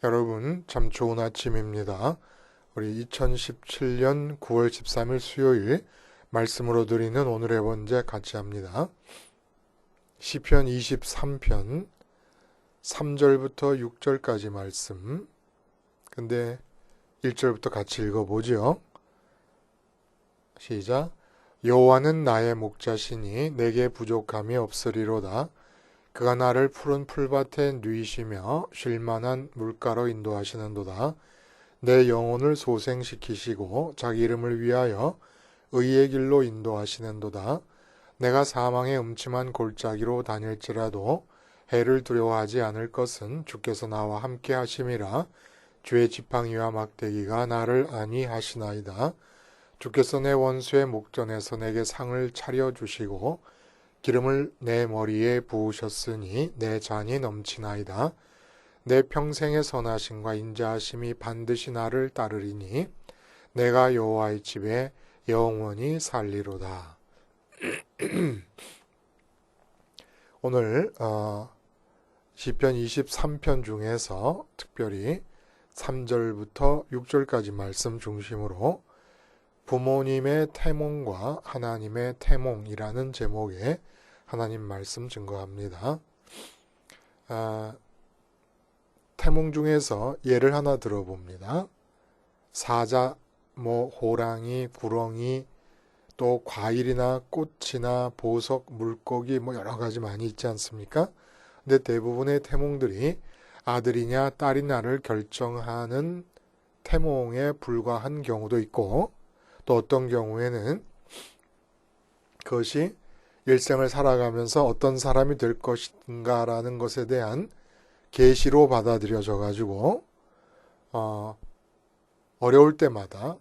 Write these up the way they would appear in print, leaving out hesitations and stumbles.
여러분, 참 좋은 아침입니다. 우리 2017년 9월 13일 수요일 말씀으로 드리는 오늘의 번제 같이 합니다. 시편 23편 3절부터 6절까지 말씀. 근데 1절부터 같이 읽어보죠. 시작. 여호와는 나의 목자시니 내게 부족함이 없으리로다. 그가 나를 푸른 풀밭에 누이시며 쉴만한 물가로 인도하시는도다. 내 영혼을 소생시키시고 자기 이름을 위하여 의의 길로 인도하시는도다. 내가 사망의 음침한 골짜기로 다닐지라도 해를 두려워하지 않을 것은 주께서 나와 함께 하심이라. 주의 지팡이와 막대기가 나를 안위하시나이다. 주께서 내 원수의 목전에서 내게 상을 차려주시고 기름을 내 머리에 부으셨으니 내 잔이 넘치나이다. 내 평생의 선하심과 인자하심이 반드시 나를 따르리니 내가 여호와의 집에 영원히 살리로다. 오늘 시편 23편 중에서 특별히 3절부터 6절까지 말씀 중심으로 부모님의 태몽과 하나님의 태몽이라는 제목의 하나님 말씀 증거합니다. 태몽 중에서 예를 하나 들어봅니다. 사자, 호랑이, 구렁이, 또 과일이나 꽃이나 보석, 물고기 여러 가지 많이 있지 않습니까? 근데 대부분의 태몽들이 아들이냐 딸이냐를 결정하는 태몽에 불과한 경우도 있고 또 어떤 경우에는 그것이 일생을 살아가면서 어떤 사람이 될 것인가라는 것에 대한 계시로 받아들여져 가지고 어려울 때마다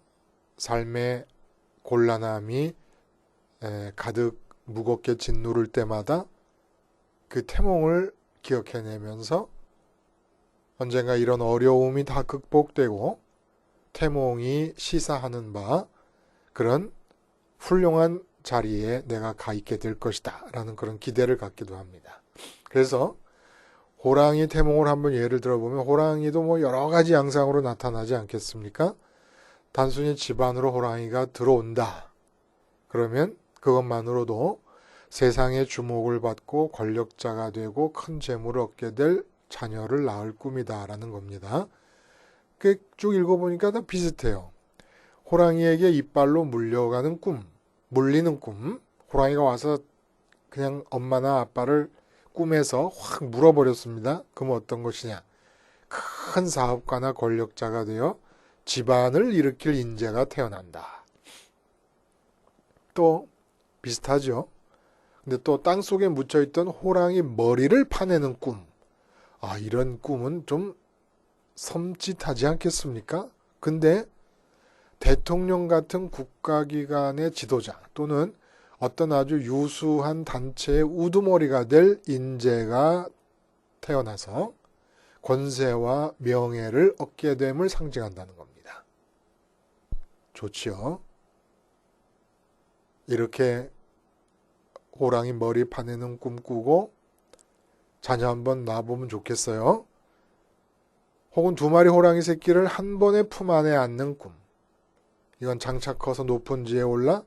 삶의 곤란함이 가득 무겁게 짓누를 때마다 그 태몽을 기억해내면서 언젠가 이런 어려움이 다 극복되고 태몽이 시사하는 바 그런 훌륭한 자리에 내가 가 있게 될 것이다 라는 그런 기대를 갖기도 합니다. 그래서 호랑이 태몽을 한번 예를 들어보면 호랑이도 여러 가지 양상으로 나타나지 않겠습니까? 단순히 집 안으로 호랑이가 들어온다. 그러면 그것만으로도 세상의 주목을 받고 권력자가 되고 큰 재물을 얻게 될 자녀를 낳을 꿈이다 라는 겁니다. 쭉 읽어보니까 다 비슷해요. 호랑이에게 이빨로 물려가는 꿈, 물리는 꿈, 호랑이가 와서 그냥 엄마나 아빠를 꿈에서 확 물어버렸습니다. 그럼 어떤 것이냐? 큰 사업가나 권력자가 되어 집안을 일으킬 인재가 태어난다. 또 비슷하죠. 근데 또 땅속에 묻혀있던 호랑이 머리를 파내는 꿈. 이런 꿈은 좀 섬찟하지 않겠습니까? 근데 대통령 같은 국가기관의 지도자 또는 어떤 아주 유수한 단체의 우두머리가 될 인재가 태어나서 권세와 명예를 얻게 됨을 상징한다는 겁니다. 좋지요? 이렇게 호랑이 머리 파내는 꿈 꾸고 자녀 한번 놔보면 좋겠어요. 혹은 2마리 호랑이 새끼를 한 번에 품 안에 안는 꿈. 이건 장차 커서 높은 지에 올라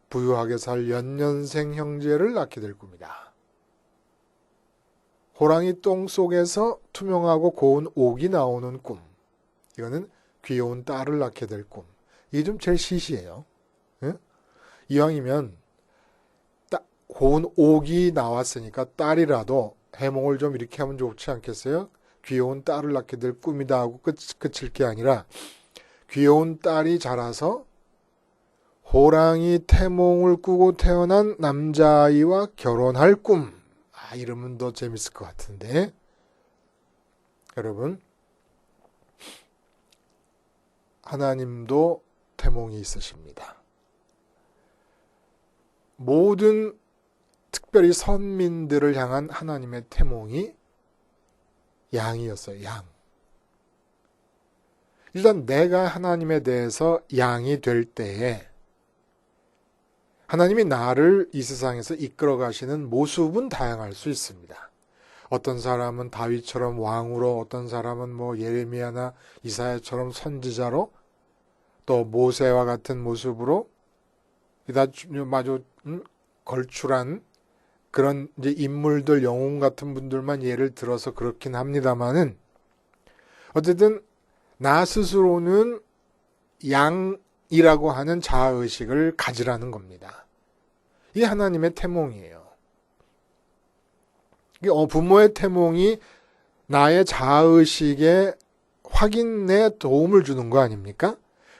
부유하게 살 연년생 형제를 낳게 될 꿈이다. 호랑이 똥 속에서 투명하고 고운 옥이 나오는 꿈. 이거는 귀여운 딸을 낳게 될 꿈. 이게 좀 제일 시시해요. 이왕이면 고운 옥이 나왔으니까 딸이라도 해몽을 좀 이렇게 하면 좋지 않겠어요? 귀여운 딸을 낳게 될 꿈이다 하고 끝일 게 아니라 귀여운 딸이 자라서 호랑이 태몽을 꾸고 태어난 남자아이와 결혼할 꿈. 이러면 더 재밌을 것 같은데. 여러분, 하나님도 태몽이 있으십니다. 모든 특별히 선민들을 향한 하나님의 태몽이 양이었어요. 양. 일단 내가 하나님에 대해서 양이 될 때에 하나님이 나를 이 세상에서 이끌어 가시는 모습은 다양할 수 있습니다. 어떤 사람은 다윗처럼 왕으로, 어떤 사람은 뭐 예레미야나 이사야처럼 선지자로, 또 모세와 같은 모습으로 마주 걸출한 그런 이제 인물들, 영웅 같은 분들만 예를 들어서 그렇긴 합니다만은, 어쨌든 나 스스로는 양이라고 하는 자아의식을 가지라는 겁니다. 이게 하나님의 태몽이에요. 부모의 태몽이 나의 자아의식의 확인에 도움을 주는 거 아닙니까?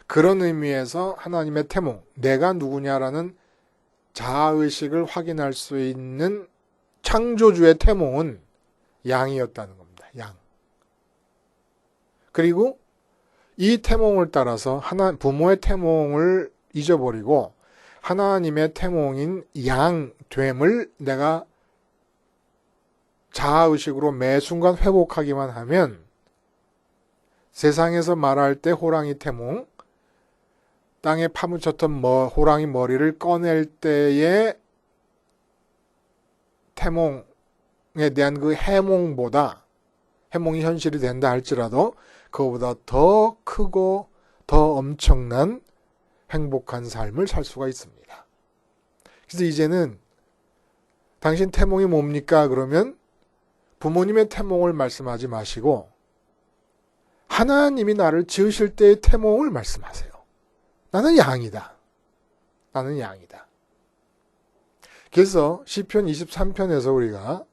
그런 의미에서 하나님의 태몽, 내가 누구냐라는 자아의식을 확인할 수 있는 창조주의 태몽은 양이었다는 겁니다. 양. 그리고 이 태몽을 따라서 부모의 태몽을 잊어버리고 하나님의 태몽인 양됨을 내가 자아의식으로 매 순간 회복하기만 하면 세상에서 말할 때 호랑이 태몽, 땅에 파묻혔던 호랑이 머리를 꺼낼 때의 태몽에 대한 그 해몽보다, 해몽이 현실이 된다 할지라도 그거보다 더 크고 더 엄청난 행복한 삶을 살 수가 있습니다. 그래서 이제는 당신 태몽이 뭡니까? 그러면 부모님의 태몽을 말씀하지 마시고 하나님이 나를 지으실 때의 태몽을 말씀하세요. 나는 양이다. 나는 양이다. 그래서 시편 23편에서 우리가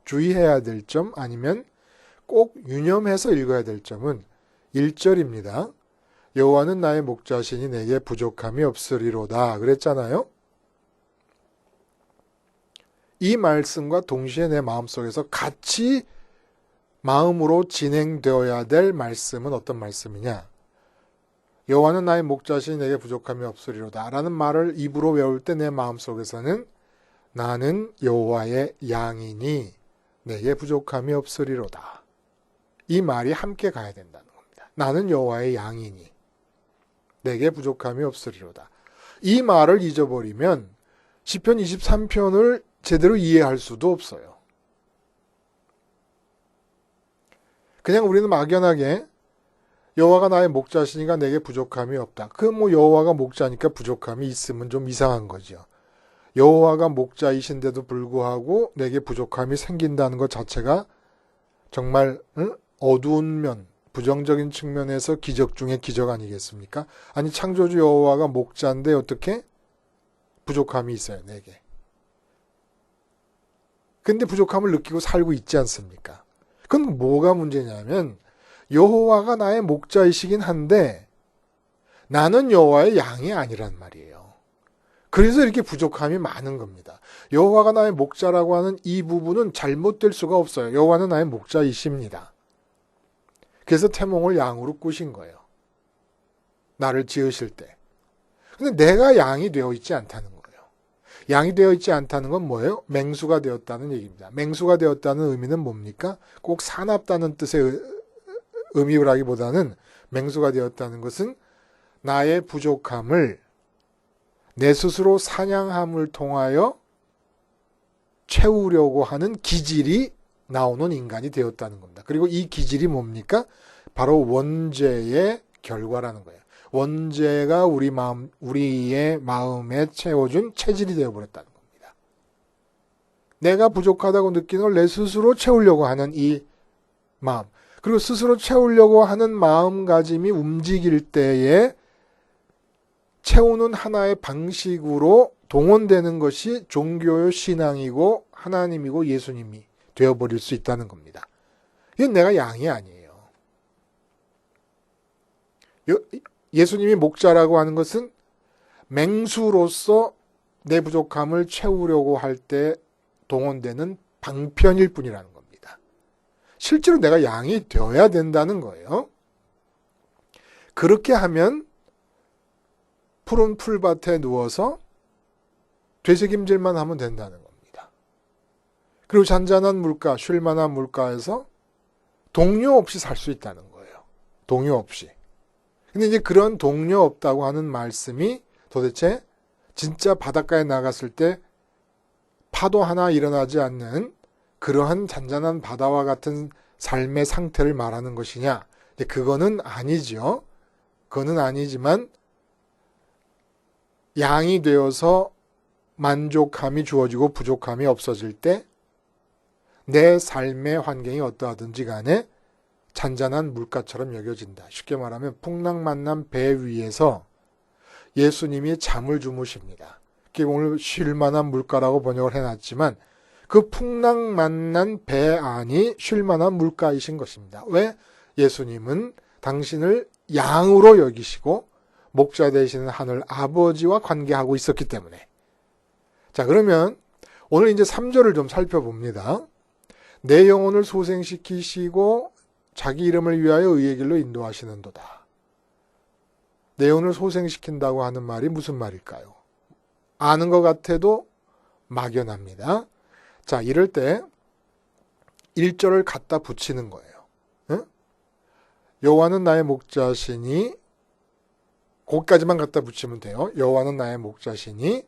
주의해야 될 점, 아니면 꼭 유념해서 읽어야 될 점은 1절입니다. 여호와는 나의 목자시니 내게 부족함이 없으리로다 그랬잖아요. 이 말씀과 동시에 내 마음속에서 같이 마음으로 진행되어야 될 말씀은 어떤 말씀이냐? 여호와는 나의 목자시니 내게 부족함이 없으리로다 라는 말을 입으로 외울 때 내 마음속에서는 나는 여호와의 양이니 내게 부족함이 없으리로다. 이 말이 함께 가야 된다는 겁니다. 나는 여호와의 양이니 내게 부족함이 없으리로다. 이 말을 잊어버리면 시편 23편을 제대로 이해할 수도 없어요. 그냥 우리는 막연하게 여호와가 나의 목자시니까 내게 부족함이 없다. 여호와가 목자니까 부족함이 있으면 좀 이상한 거죠. 여호와가 목자이신데도 불구하고 내게 부족함이 생긴다는 것 자체가 정말 어두운 면, 부정적인 측면에서 기적 중에 기적 아니겠습니까? 아니 창조주 여호와가 목자인데 어떻게 부족함이 있어요, 내게. 근데 부족함을 느끼고 살고 있지 않습니까? 그건 뭐가 문제냐면 여호와가 나의 목자이시긴 한데 나는 여호와의 양이 아니란 말이에요. 그래서 이렇게 부족함이 많은 겁니다. 여호와가 나의 목자라고 하는 이 부분은 잘못될 수가 없어요. 여호와는 나의 목자이십니다. 그래서 태몽을 양으로 꾸신 거예요. 나를 지으실 때. 근데 내가 양이 되어 있지 않다는 거예요. 양이 되어 있지 않다는 건 뭐예요? 맹수가 되었다는 얘기입니다. 맹수가 되었다는 의미는 뭡니까? 꼭 사납다는 뜻의 의미라기보다는 맹수가 되었다는 것은 나의 부족함을 내 스스로 사냥함을 통하여 채우려고 하는 기질이 나오는 인간이 되었다는 겁니다. 그리고 이 기질이 뭡니까? 바로 원죄의 결과라는 거예요. 원죄가 우리의 마음에 채워준 체질이 되어버렸다는 겁니다. 내가 부족하다고 느끼는 걸 내 스스로 채우려고 하는 이 마음. 그리고 스스로 채우려고 하는 마음가짐이 움직일 때에 채우는 하나의 방식으로 동원되는 것이 종교의 신앙이고 하나님이고 예수님이 되어버릴 수 있다는 겁니다. 이건 내가 양이 아니에요. 예수님이 목자라고 하는 것은 맹수로서 내 부족함을 채우려고 할 때 동원되는 방편일 뿐이라는 겁니다. 실제로 내가 양이 되어야 된다는 거예요. 그렇게 하면 푸른 풀밭에 누워서 되새김질만 하면 된다는 겁니다. 그리고 잔잔한 물가, 쉴만한 물가에서 동요 없이 살 수 있다는 거예요. 동요 없이. 근데 이제 그런 동요 없다고 하는 말씀이 도대체 진짜 바닷가에 나갔을 때 파도 하나 일어나지 않는 그러한 잔잔한 바다와 같은 삶의 상태를 말하는 것이냐? 그거는 아니죠. 그거는 아니지만 양이 되어서 만족함이 주어지고 부족함이 없어질 때 내 삶의 환경이 어떠하든지 간에 잔잔한 물가처럼 여겨진다. 쉽게 말하면 풍랑만난 배 위에서 예수님이 잠을 주무십니다. 오늘 쉴만한 물가라고 번역을 해놨지만 그 풍랑만난 배 안이 쉴만한 물가이신 것입니다. 왜? 예수님은 당신을 양으로 여기시고 목자 되시는 하늘 아버지와 관계하고 있었기 때문에. 자, 그러면 오늘 이제 3절을 좀 살펴봅니다. 내 영혼을 소생시키시고 자기 이름을 위하여 의의 길로 인도하시는도다. 내 영혼을 소생시킨다고 하는 말이 무슨 말일까요? 아는 것 같아도 막연합니다. 자, 이럴 때 1절을 갖다 붙이는 거예요. 응? 여호와는 나의 목자시니, 거기까지만 갖다 붙이면 돼요. 여호와는 나의 목자시니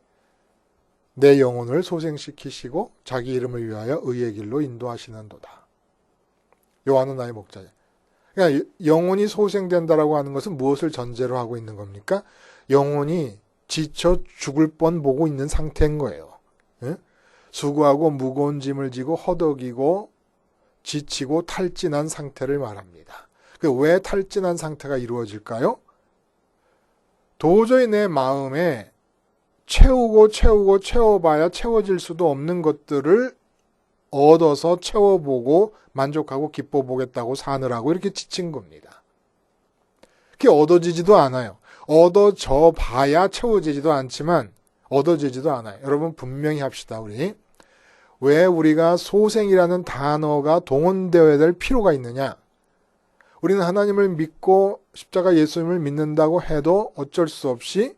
내 영혼을 소생시키시고 자기 이름을 위하여 의의 길로 인도하시는도다. 여호와는 나의 목자야. 그러니까 영혼이 소생된다라고 하는 것은 무엇을 전제로 하고 있는 겁니까? 영혼이 지쳐 죽을 뻔 보고 있는 상태인 거예요. 예? 수고하고 무거운 짐을 지고 허덕이고 지치고 탈진한 상태를 말합니다. 왜 탈진한 상태가 이루어질까요? 도저히 내 마음에 채워봐야 채워질 수도 없는 것들을 얻어서 채워보고 만족하고 기뻐보겠다고 사느라고 이렇게 지친 겁니다. 그게 얻어지지도 않아요. 얻어져 봐야 채워지지도 않지만 얻어지지도 않아요. 여러분 분명히 합시다. 왜 우리가 소생이라는 단어가 동원되어야 될 필요가 있느냐? 우리는 하나님을 믿고 십자가 예수님을 믿는다고 해도 어쩔 수 없이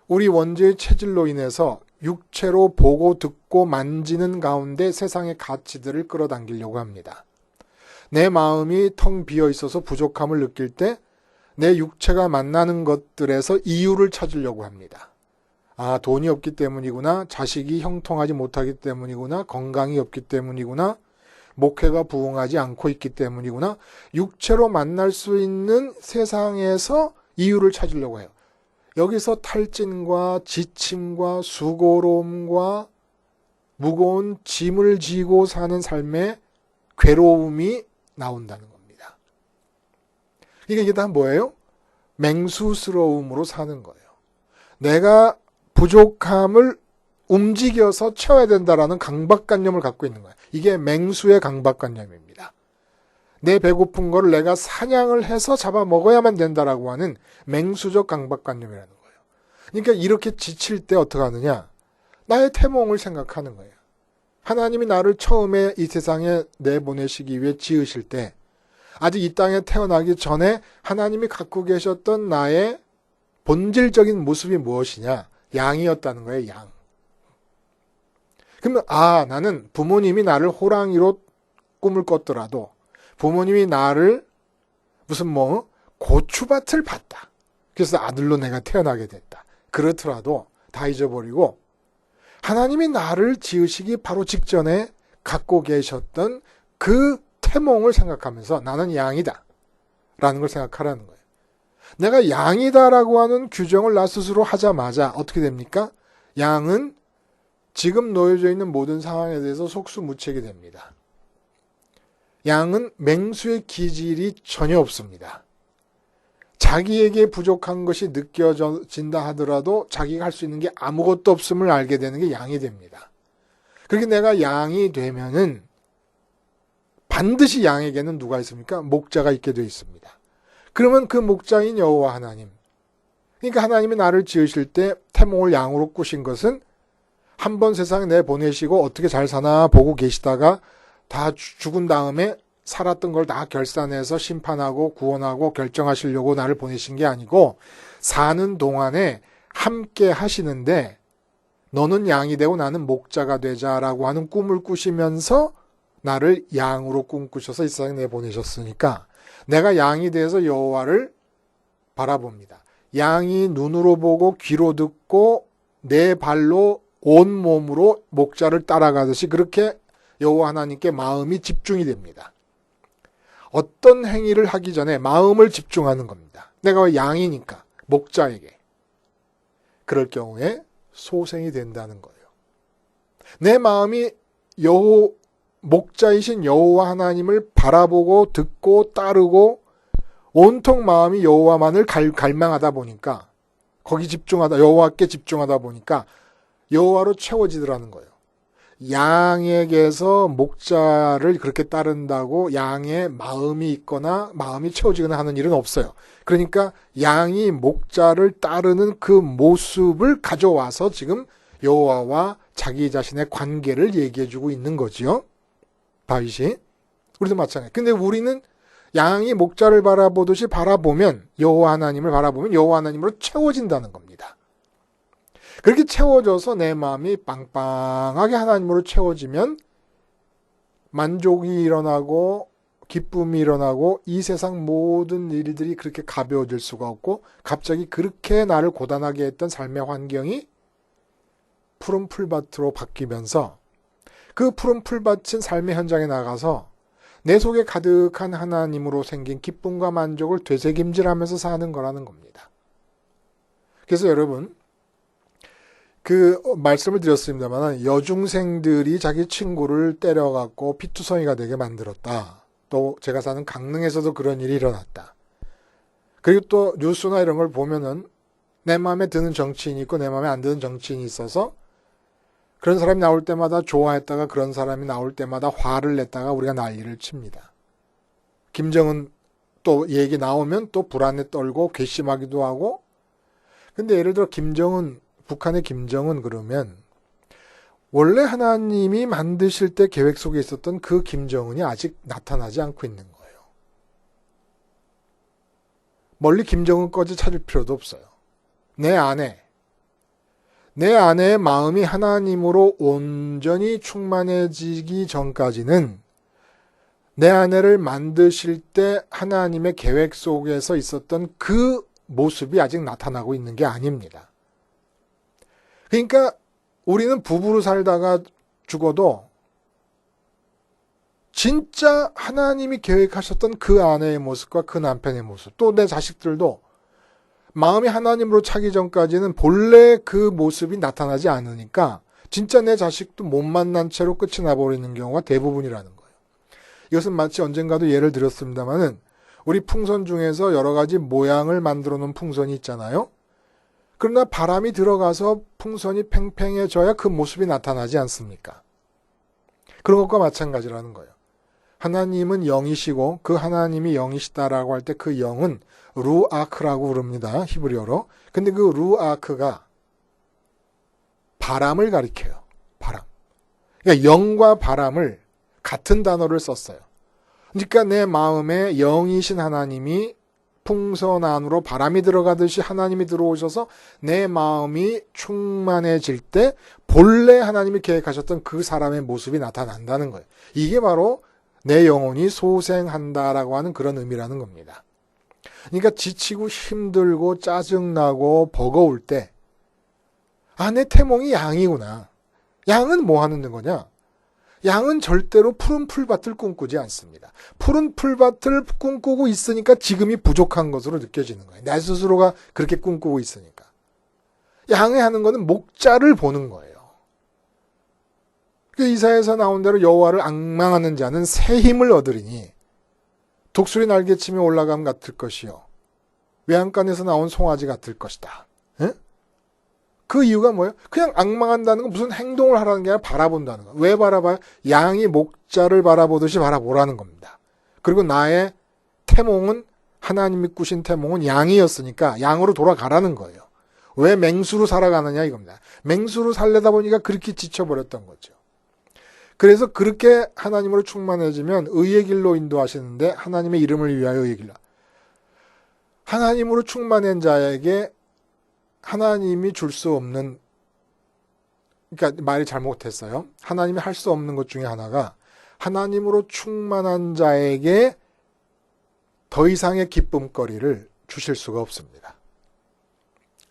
우리 원죄의 체질로 인해서 육체로 보고 듣고 만지는 가운데 세상의 가치들을 끌어당기려고 합니다. 내 마음이 텅 비어 있어서 부족함을 느낄 때 내 육체가 만나는 것들에서 이유를 찾으려고 합니다. 아, 돈이 없기 때문이구나, 자식이 형통하지 못하기 때문이구나, 건강이 없기 때문이구나, 목회가 부흥하지 않고 있기 때문이구나, 육체로 만날 수 있는 세상에서 이유를 찾으려고 해요. 여기서 탈진과 지침과 수고로움과 무거운 짐을 지고 사는 삶의 괴로움이 나온다는 겁니다. 이게 다 뭐예요? 맹수스러움으로 사는 거예요. 내가 부족함을 움직여서 채워야 된다라는 강박관념을 갖고 있는 거예요. 이게 맹수의 강박관념입니다. 내 배고픈 거를 내가 사냥을 해서 잡아먹어야만 된다라고 하는 맹수적 강박관념이라는 거예요. 그러니까 이렇게 지칠 때 어떻게 하느냐? 나의 태몽을 생각하는 거예요. 하나님이 나를 처음에 이 세상에 내보내시기 위해 지으실 때 아직 이 땅에 태어나기 전에 하나님이 갖고 계셨던 나의 본질적인 모습이 무엇이냐? 양이었다는 거예요. 양. 그러면 나는 부모님이 나를 호랑이로 꿈을 꿨더라도 부모님이 나를 고추밭을 봤다. 그래서 아들로 내가 태어나게 됐다. 그렇더라도 다 잊어버리고 하나님이 나를 지으시기 바로 직전에 갖고 계셨던 그 태몽을 생각하면서 나는 양이다 라는 걸 생각하라는 거예요. 내가 양이다라고 하는 규정을 나 스스로 하자마자 어떻게 됩니까? 양은 지금 놓여져 있는 모든 상황에 대해서 속수무책이 됩니다. 양은 맹수의 기질이 전혀 없습니다. 자기에게 부족한 것이 느껴진다 하더라도 자기가 할 수 있는 게 아무것도 없음을 알게 되는 게 양이 됩니다. 그렇게 내가 양이 되면은 반드시 양에게는 누가 있습니까? 목자가 있게 되어 있습니다. 그러면 그 목자인 여호와 하나님. 그러니까 하나님이 나를 지으실 때 태몽을 양으로 꾸신 것은 한 번 세상에 내보내시고 어떻게 잘 사나 보고 계시다가 다 죽은 다음에 살았던 걸 다 결산해서 심판하고 구원하고 결정하시려고 나를 보내신 게 아니고 사는 동안에 함께 하시는데 너는 양이 되고 나는 목자가 되자라고 하는 꿈을 꾸시면서 나를 양으로 꿈꾸셔서 이 세상에 내보내셨으니까 내가 양이 돼서 여호와를 바라봅니다. 양이 눈으로 보고 귀로 듣고 내 발로 온 몸으로 목자를 따라가듯이 그렇게 여호와 하나님께 마음이 집중이 됩니다. 어떤 행위를 하기 전에 마음을 집중하는 겁니다. 내가 양이니까 목자에게. 그럴 경우에 소생이 된다는 거예요. 내 마음이 목자이신 여호와 하나님을 바라보고 듣고 따르고 온통 마음이 여호와만을 갈망하다 보니까 거기 집중하다 여호와께 집중하다 보니까 여호와로 채워지더라는 거예요. 양에게서 목자를 그렇게 따른다고 양의 마음이 있거나 마음이 채워지거나 하는 일은 없어요. 그러니까 양이 목자를 따르는 그 모습을 가져와서 지금 여호와와 자기 자신의 관계를 얘기해주고 있는 거지요. 다윗이. 우리도 마찬가지. 근데 우리는 양이 목자를 바라보듯이 바라보면 여호와 하나님을 바라보면 여호와 하나님으로 채워진다는 겁니다. 그렇게 채워져서 내 마음이 빵빵하게 하나님으로 채워지면 만족이 일어나고 기쁨이 일어나고 이 세상 모든 일들이 그렇게 가벼워질 수가 없고 갑자기 그렇게 나를 고단하게 했던 삶의 환경이 푸른 풀밭으로 바뀌면서 그 푸른 풀밭인 삶의 현장에 나가서 내 속에 가득한 하나님으로 생긴 기쁨과 만족을 되새김질하면서 사는 거라는 겁니다. 그래서 여러분 그 말씀을 드렸습니다만 여중생들이 자기 친구를 때려갖고 피투성이가 되게 만들었다. 또 제가 사는 강릉에서도 그런 일이 일어났다. 그리고 또 뉴스나 이런 걸 보면은 내 마음에 드는 정치인이 있고 내 마음에 안 드는 정치인이 있어서 그런 사람이 나올 때마다 좋아했다가 그런 사람이 나올 때마다 화를 냈다가 우리가 난리를 칩니다. 김정은 또 얘기 나오면 또 불안에 떨고 괘씸하기도 하고. 근데 예를 들어 북한의 김정은 그러면 원래 하나님이 만드실 때 계획 속에 있었던 그 김정은이 아직 나타나지 않고 있는 거예요. 멀리 김정은까지 찾을 필요도 없어요. 내 안의 마음이 하나님으로 온전히 충만해지기 전까지는 내 아내를 만드실 때 하나님의 계획 속에서 있었던 그 모습이 아직 나타나고 있는 게 아닙니다. 그러니까 우리는 부부로 살다가 죽어도 진짜 하나님이 계획하셨던 그 아내의 모습과 그 남편의 모습, 또 내 자식들도 마음이 하나님으로 차기 전까지는 본래 그 모습이 나타나지 않으니까 진짜 내 자식도 못 만난 채로 끝이 나버리는 경우가 대부분이라는 거예요. 이것은 마치 언젠가도 예를 들었습니다마는 우리 풍선 중에서 여러 가지 모양을 만들어 놓은 풍선이 있잖아요. 그러나 바람이 들어가서 풍선이 팽팽해져야 그 모습이 나타나지 않습니까? 그런 것과 마찬가지라는 거예요. 하나님은 영이시고 그 하나님이 영이시다라고 할 때 그 영은 루아크라고 부릅니다. 히브리어로. 근데 그 루아크가 바람을 가리켜요. 바람. 그러니까 영과 바람을 같은 단어를 썼어요. 그러니까 내 마음에 영이신 하나님이 풍선 안으로 바람이 들어가듯이 하나님이 들어오셔서 내 마음이 충만해질 때 본래 하나님이 계획하셨던 그 사람의 모습이 나타난다는 거예요. 이게 바로 내 영혼이 소생한다라고 하는 그런 의미라는 겁니다. 그러니까 지치고 힘들고 짜증나고 버거울 때 내 태몽이 양이구나. 양은 뭐 하는 거냐? 양은 절대로 푸른 풀밭을 꿈꾸지 않습니다. 푸른 풀밭을 꿈꾸고 있으니까 지금이 부족한 것으로 느껴지는 거예요. 내 스스로가 그렇게 꿈꾸고 있으니까. 양이 하는 거는 목자를 보는 거예요. 그 이사야에서 나온 대로 여호와를 앙망하는 자는 새 힘을 얻으리니 독수리 날개치며 올라감 같을 것이요 외양간에서 나온 송아지 같을 것이다. 에? 그 이유가 뭐예요? 그냥 앙망한다는 건 무슨 행동을 하라는 게 아니라 바라본다는 거예요. 왜 바라봐요? 양이 목자를 바라보듯이 바라보라는 겁니다. 그리고 나의 태몽은 하나님이 꾸신 태몽은 양이었으니까 양으로 돌아가라는 거예요. 왜 맹수로 살아가느냐 이겁니다. 맹수로 살려다 보니까 그렇게 지쳐버렸던 거죠. 그래서 그렇게 하나님으로 충만해지면 의의 길로 인도하시는데 하나님의 이름을 위하여 의의 길로. 하나님으로 충만한 자에게 하나님이 줄 수 없는, 그러니까 말이 잘못했어요. 하나님이 할 수 없는 것 중에 하나가 하나님으로 충만한 자에게 더 이상의 기쁨거리를 주실 수가 없습니다.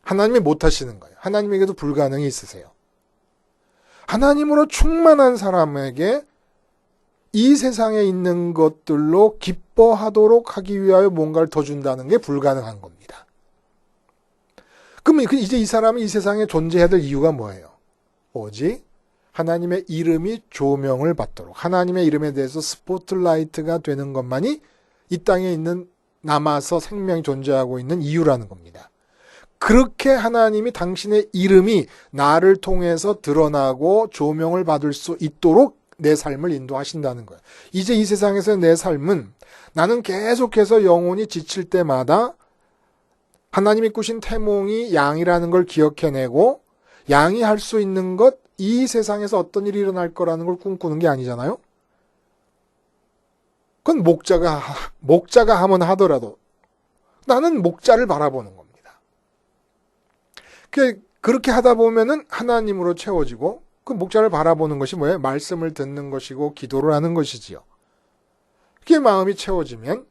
하나님이 못 하시는 거예요. 하나님에게도 불가능이 있으세요. 하나님으로 충만한 사람에게 이 세상에 있는 것들로 기뻐하도록 하기 위하여 뭔가를 더 준다는 게 불가능한 겁니다. 그러면 이제 이 사람이 이 세상에 존재해야 될 이유가 뭐예요? 오직 하나님의 이름이 조명을 받도록, 하나님의 이름에 대해서 스포트라이트가 되는 것만이 이 땅에 있는 남아서 생명이 존재하고 있는 이유라는 겁니다. 그렇게 하나님이 당신의 이름이 나를 통해서 드러나고 조명을 받을 수 있도록 내 삶을 인도하신다는 거예요. 이제 이 세상에서 내 삶은 나는 계속해서 영혼이 지칠 때마다 하나님이 꾸신 태몽이 양이라는 걸 기억해내고, 양이 할 수 있는 것, 이 세상에서 어떤 일이 일어날 거라는 걸 꿈꾸는 게 아니잖아요. 그건 목자가 하면 하더라도 나는 목자를 바라보는 겁니다. 그렇게 하다 보면은 하나님으로 채워지고, 그 목자를 바라보는 것이 뭐예요? 말씀을 듣는 것이고 기도를 하는 것이지요. 그게 마음이 채워지면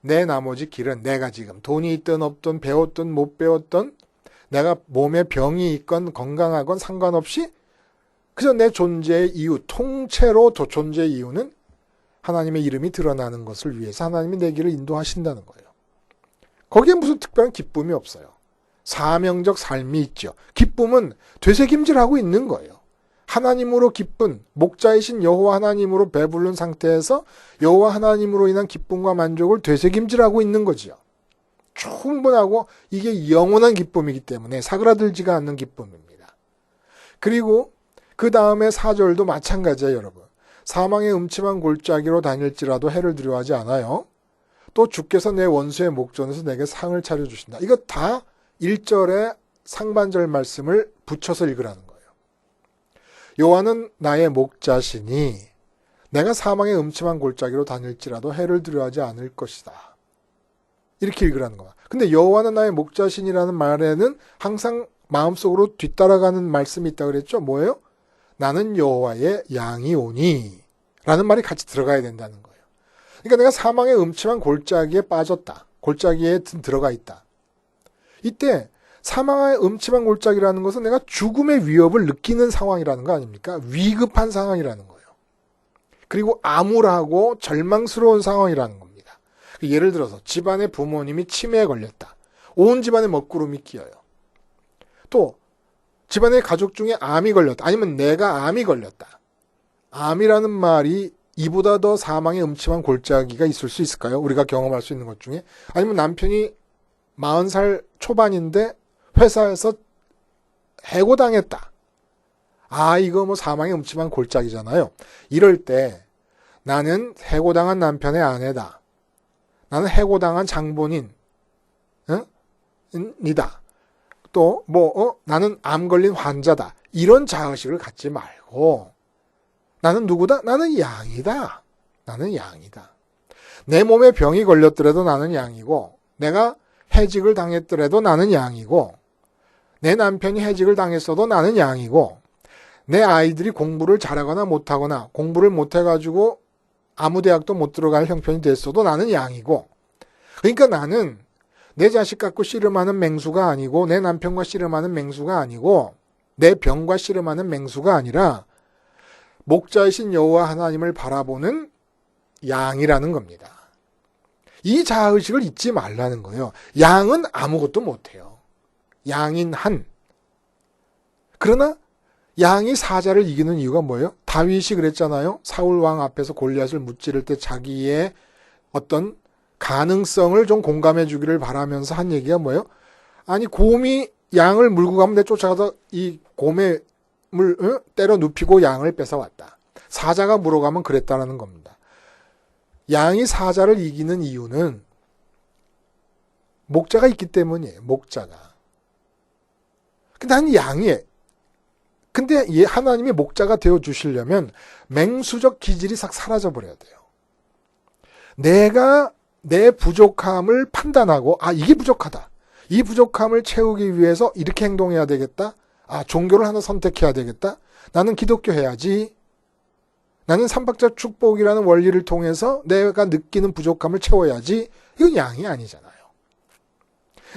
내 나머지 길은, 내가 지금 돈이 있든 없든 배웠든 못 배웠든 내가 몸에 병이 있건 건강하건 상관없이 그저 내 존재의 이유, 통째로 존재의 이유는 하나님의 이름이 드러나는 것을 위해서 하나님이 내 길을 인도하신다는 거예요. 거기에 무슨 특별한 기쁨이 없어요. 사명적 삶이 있죠. 기쁨은 되새김질하고 있는 거예요. 하나님으로 기쁜, 목자이신 여호와 하나님으로 배부른 상태에서 여호와 하나님으로 인한 기쁨과 만족을 되새김질하고 있는 거지요. 충분하고 이게 영원한 기쁨이기 때문에 사그라들지가 않는 기쁨입니다. 그리고 그 다음에 4절도 마찬가지예요, 여러분. 사망의 음침한 골짜기로 다닐지라도 해를 두려워하지 않아요. 또 주께서 내 원수의 목전에서 내게 상을 차려주신다. 이거 다 1절에 상반절 말씀을 붙여서 읽으라는 거예요. 여호와는 나의 목자시니 내가 사망의 음침한 골짜기로 다닐지라도 해를 두려워하지 않을 것이다. 이렇게 읽으라는 거야. 근데 여호와는 나의 목자신이라는 말에는 항상 마음속으로 뒤따라가는 말씀이 있다고 그랬죠. 뭐예요? 나는 여호와의 양이 오니 라는 말이 같이 들어가야 된다는 거예요. 그러니까 내가 사망의 음침한 골짜기에 빠졌다. 골짜기에 들어가 있다. 이때 사망의 음침한 골짜기라는 것은 내가 죽음의 위협을 느끼는 상황이라는 거 아닙니까? 위급한 상황이라는 거예요. 그리고 암울하고 절망스러운 상황이라는 겁니다. 예를 들어서 집안의 부모님이 치매에 걸렸다. 온 집안에 먹구름이 끼어요. 또 집안의 가족 중에 암이 걸렸다. 아니면 내가 암이 걸렸다. 암이라는 말이 이보다 더 사망의 음침한 골짜기가 있을 수 있을까요? 우리가 경험할 수 있는 것 중에. 아니면 남편이 40살 초반인데 회사에서 해고당했다. 이거 뭐 사망의 음침한 골짜기잖아요. 이럴 때 나는 해고당한 남편의 아내다. 나는 해고당한 장본인 이다. 또 나는 암 걸린 환자다. 이런 자의식을 갖지 말고 나는 누구다? 나는 양이다. 나는 양이다. 내 몸에 병이 걸렸더라도 나는 양이고, 내가 해직을 당했더라도 나는 양이고, 내 남편이 해직을 당했어도 나는 양이고, 내 아이들이 공부를 잘하거나 못하거나 공부를 못해가지고 아무 대학도 못 들어갈 형편이 됐어도 나는 양이고, 그러니까 나는 내 자식 갖고 씨름하는 맹수가 아니고, 내 남편과 씨름하는 맹수가 아니고, 내 병과 씨름하는 맹수가 아니라 목자이신 여호와 하나님을 바라보는 양이라는 겁니다. 이 자의식을 잊지 말라는 거예요. 양은 아무것도 못해요. 양인 한. 그러나 양이 사자를 이기는 이유가 뭐예요? 다윗이 그랬잖아요. 사울 왕 앞에서 골리앗을 무찌를 때 자기의 어떤 가능성을 좀 공감해 주기를 바라면서 한 얘기가 뭐예요? 아니 곰이 양을 물고 가면 내 쫓아가서 이 곰의 때려 눕히고 양을 뺏어왔다. 사자가 물어가면 그랬다는 겁니다. 양이 사자를 이기는 이유는 목자가 있기 때문이에요. 목자가. 근데 난 양이에요. 근데 하나님이 목자가 되어주시려면 맹수적 기질이 싹 사라져버려야 돼요. 내가 내 부족함을 판단하고 이게 부족하다. 이 부족함을 채우기 위해서 이렇게 행동해야 되겠다. 종교를 하나 선택해야 되겠다. 나는 기독교 해야지. 나는 삼박자 축복이라는 원리를 통해서 내가 느끼는 부족함을 채워야지. 이건 양이 아니잖아요.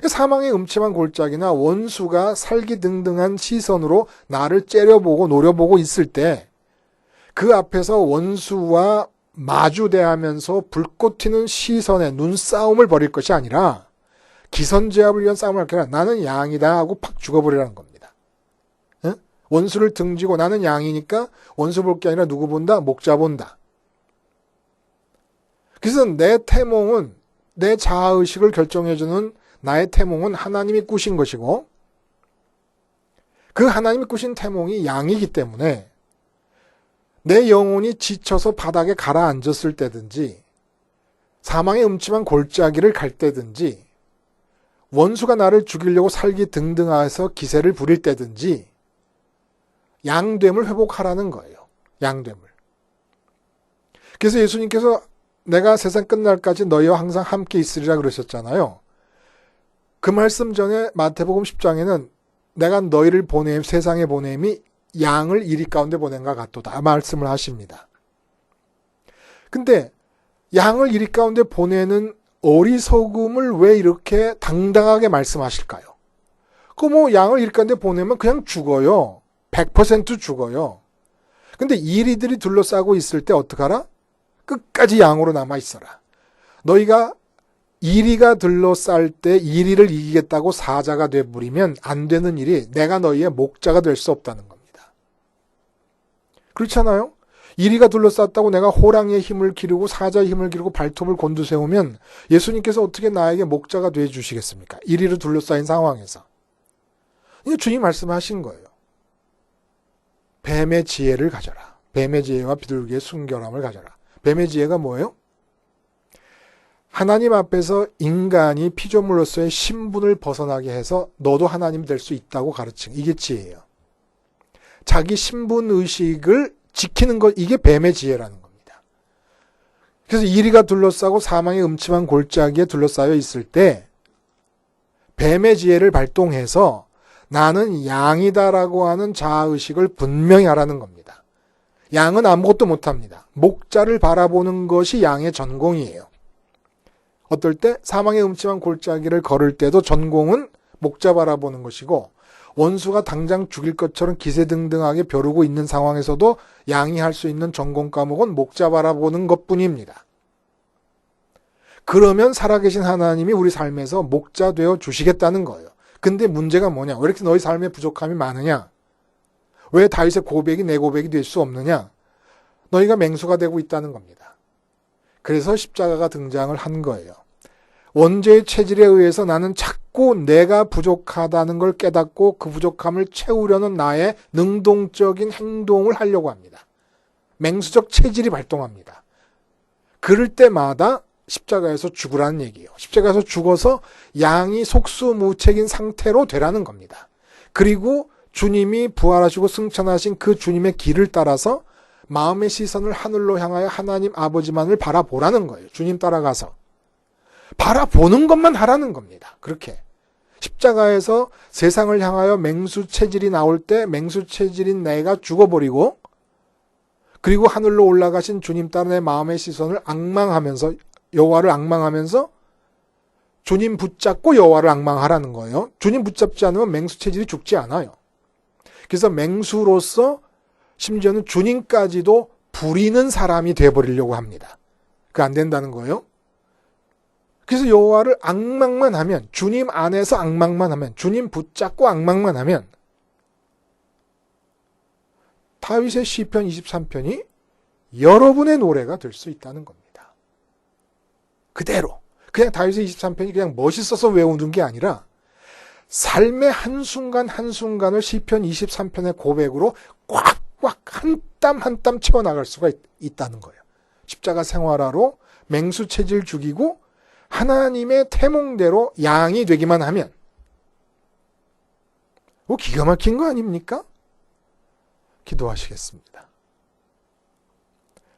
사망의 음침한 골짜기나 원수가 살기등등한 시선으로 나를 째려보고 노려보고 있을 때 그 앞에서 원수와 마주대하면서 불꽃 튀는 시선에 눈싸움을 벌일 것이 아니라 기선제압을 위한 싸움을 할 게 아니라 나는 양이다 하고 팍 죽어버리라는 겁니다. 예? 원수를 등지고 나는 양이니까 원수 볼 게 아니라 누구 본다? 목자 본다. 그래서 내 태몽은 내 자아의식을 결정해주는 나의 태몽은 하나님이 꾸신 것이고 그 하나님이 꾸신 태몽이 양이기 때문에 내 영혼이 지쳐서 바닥에 가라앉았을 때든지 사망의 음침한 골짜기를 갈 때든지 원수가 나를 죽이려고 살기 등등해서 기세를 부릴 때든지 양됨을 회복하라는 거예요. 양됨을. 그래서 예수님께서 내가 세상 끝날까지 너희와 항상 함께 있으리라 그러셨잖아요. 그 말씀 전에 마태복음 10장에는 내가 너희를 세상에 보냄이 양을 이리 가운데 보낸과 같도다 말씀을 하십니다. 근데 양을 이리 가운데 보내는 어리석음을 왜 이렇게 당당하게 말씀하실까요? 양을 이리 가운데 보내면 그냥 죽어요. 100% 죽어요. 근데 이리들이 둘러싸고 있을 때 어떡하라? 끝까지 양으로 남아 있어라. 너희가 이리가 둘러쌀 때 이리를 이기겠다고 사자가 되버리면 안 되는 일이 내가 너희의 목자가 될 수 없다는 겁니다. 그렇잖아요? 이리가 둘러쌌다고 내가 호랑이의 힘을 기르고 사자의 힘을 기르고 발톱을 곤두세우면 예수님께서 어떻게 나에게 목자가 돼 주시겠습니까? 이리로 둘러싸인 상황에서. 주님 말씀하신 거예요. 뱀의 지혜를 가져라. 뱀의 지혜와 비둘기의 순결함을 가져라. 뱀의 지혜가 뭐예요? 하나님 앞에서 인간이 피조물로서의 신분을 벗어나게 해서 너도 하나님 될 수 있다고 가르치는 이게 지혜예요. 자기 신분의식을 지키는 것, 이게 뱀의 지혜라는 겁니다. 그래서 이리가 둘러싸고 사망의 음침한 골짜기에 둘러싸여 있을 때 뱀의 지혜를 발동해서 나는 양이다라고 하는 자아의식을 분명히 하라는 겁니다. 양은 아무것도 못합니다. 목자를 바라보는 것이 양의 전공이에요. 어떨 때 사망의 음침한 골짜기를 걸을 때도 전공은 목자 바라보는 것이고 원수가 당장 죽일 것처럼 기세등등하게 벼르고 있는 상황에서도 양이 할 수 있는 전공 과목은 목자 바라보는 것뿐입니다. 그러면 살아계신 하나님이 우리 삶에서 목자 되어 주시겠다는 거예요. 근데 문제가 뭐냐? 왜 이렇게 너희 삶에 부족함이 많으냐? 왜 다윗의 고백이 내 고백이 될 수 없느냐? 너희가 맹수가 되고 있다는 겁니다. 그래서 십자가가 등장을 한 거예요. 원죄의 체질에 의해서 나는 자꾸 내가 부족하다는 걸 깨닫고 그 부족함을 채우려는 나의 능동적인 행동을 하려고 합니다. 맹수적 체질이 발동합니다. 그럴 때마다 십자가에서 죽으라는 얘기예요. 십자가에서 죽어서 양이 속수무책인 상태로 되라는 겁니다. 그리고 주님이 부활하시고 승천하신 그 주님의 길을 따라서 마음의 시선을 하늘로 향하여 하나님 아버지만을 바라보라는 거예요. 주님 따라가서. 바라보는 것만 하라는 겁니다. 그렇게. 십자가에서 세상을 향하여 맹수 체질이 나올 때 맹수 체질인 내가 죽어버리고 그리고 하늘로 올라가신 주님 따라 내 마음의 시선을 앙망하면서 여호와를 앙망하면서 주님 붙잡고 여호와를 앙망하라는 거예요. 주님 붙잡지 않으면 맹수 체질이 죽지 않아요. 그래서 맹수로서 심지어는 주님까지도 부리는 사람이 되어버리려고 합니다. 그게 안 된다는 거예요. 그래서 여호와를 앙망만 하면, 주님 안에서 앙망만 하면, 주님 붙잡고 앙망만 하면 다윗의 시편 23편이 여러분의 노래가 될 수 있다는 겁니다. 그대로. 그냥 다윗의 23편이 그냥 멋있어서 외우는 게 아니라 삶의 한순간 한순간을 시편 23편의 고백으로 꽉꽉 한 땀 한 땀 채워나갈 수가 있다는 거예요. 십자가 생활화로 맹수 체질 죽이고 하나님의 태몽대로 양이 되기만 하면 기가 막힌 거 아닙니까? 기도하시겠습니다.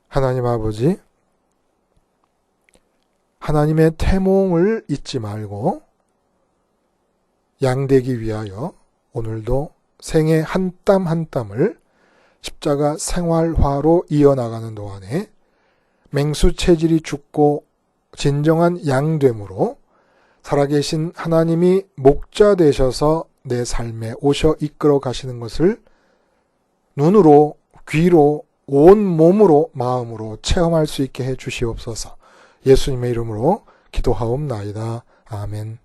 하나님 아버지, 하나님의 태몽을 잊지 말고 양되기 위하여 오늘도 생의 한 땀 한 땀을 십자가 생활화로 이어나가는 동안에 맹수 체질이 죽고 진정한 양됨으로 살아계신 하나님이 목자 되셔서 내 삶에 오셔 이끌어 가시는 것을 눈으로, 귀로, 온 몸으로 마음으로 체험할 수 있게 해 주시옵소서. 예수님의 이름으로 기도하옵나이다. 아멘.